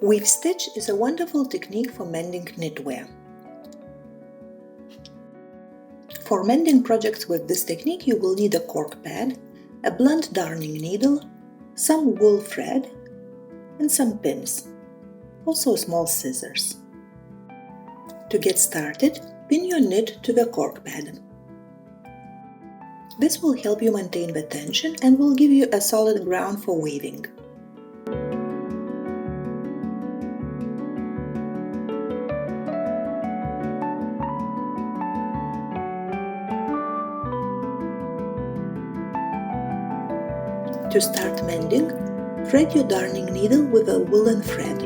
Weave stitch is a wonderful technique for mending knitwear. For mending projects with this technique, you will need a cork pad, a blunt darning needle, some wool thread, and some pins, also small scissors. To get started, pin your knit to the cork pad. This will help you maintain the tension and will give you a solid ground for weaving. To start mending, thread your darning needle with a woolen thread.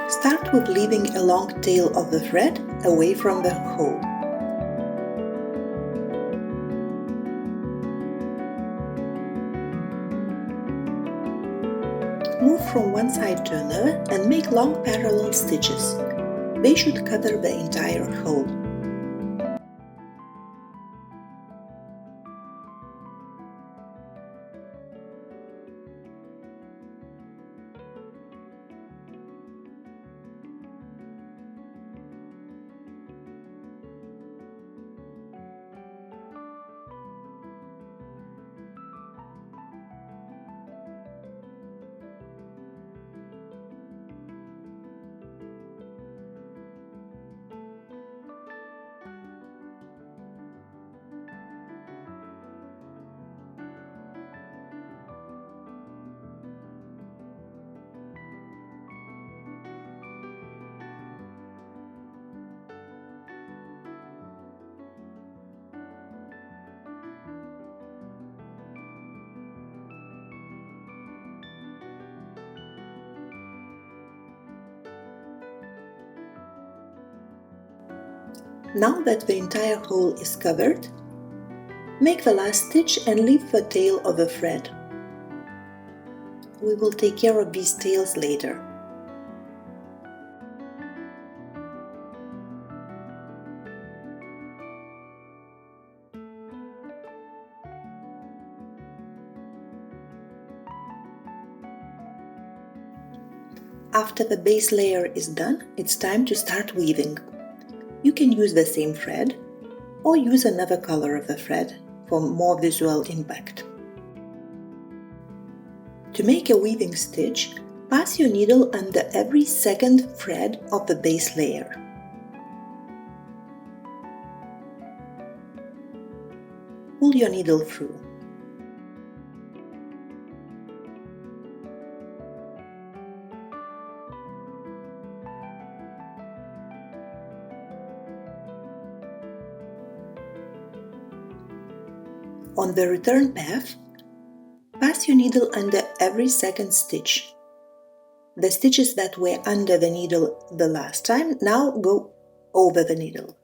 Start with leaving a long tail of the thread away from the hole. Move from one side to another and make long parallel stitches. They should cover the entire hole. Now that the entire hole is covered, make the last stitch and leave the tail of the thread. We will take care of these tails later. After the base layer is done, it's time to start weaving. You can use the same thread or use another color of the thread for more visual impact. To make a weaving stitch, pass your needle under every second thread of the base layer. Pull your needle through. On the return path, pass your needle under every second stitch. The stitches that were under the needle the last time now go over the needle.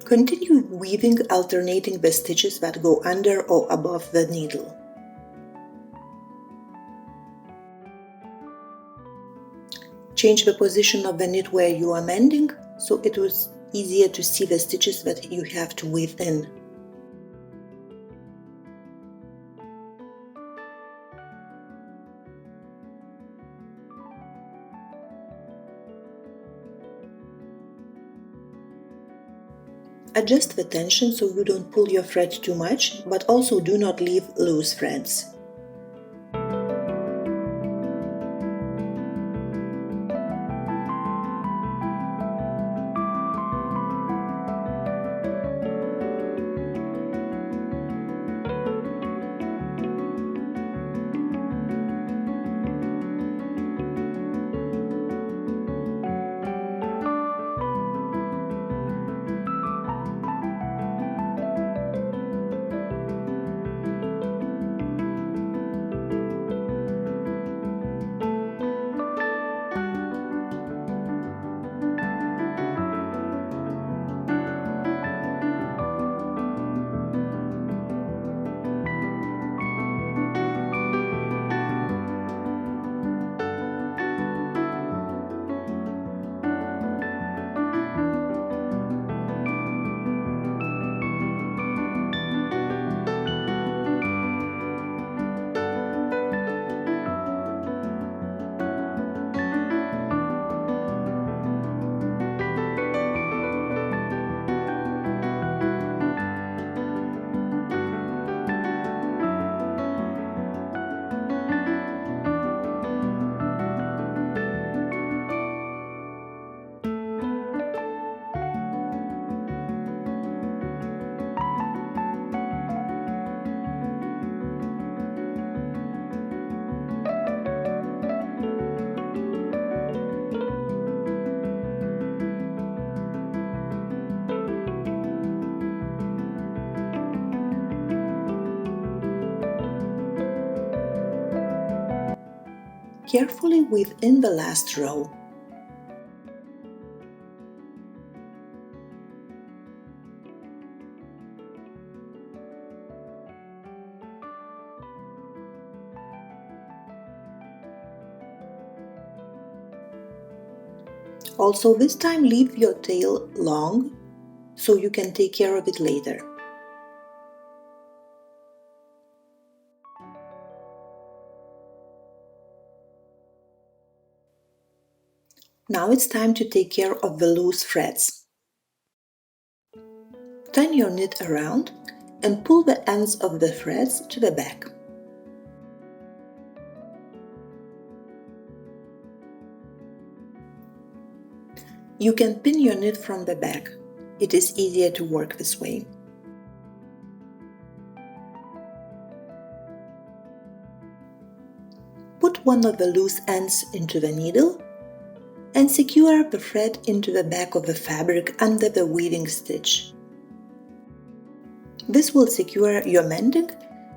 Continue weaving, alternating the stitches that go under or above the needle. Change the position of the knitwear you are mending, so it was easier to see the stitches that you have to weave in. Adjust the tension so you don't pull your thread too much, but also do not leave loose threads. carefully within the last row. Also, this time leave your tail long so you can take care of it later. Now it's time to take care of the loose threads. Turn your knit around and pull the ends of the threads to the back. You can pin your knit from the back. It is easier to work this way. Put one of the loose ends into the needle and secure the thread into the back of the fabric under the weaving stitch. This will secure your mending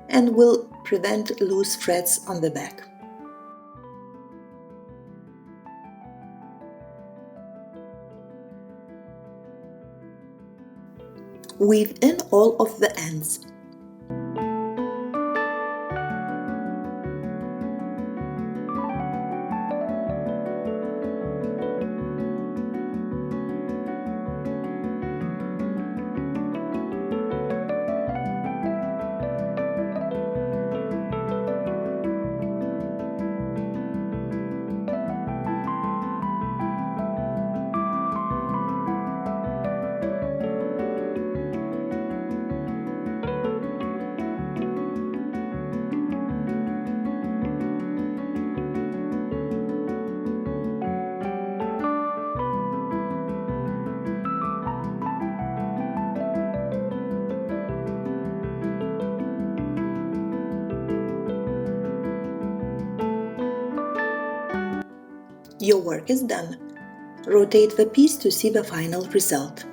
and will prevent loose threads on the back. Weave in all of the ends. Your work is done. Rotate the piece to see the final result.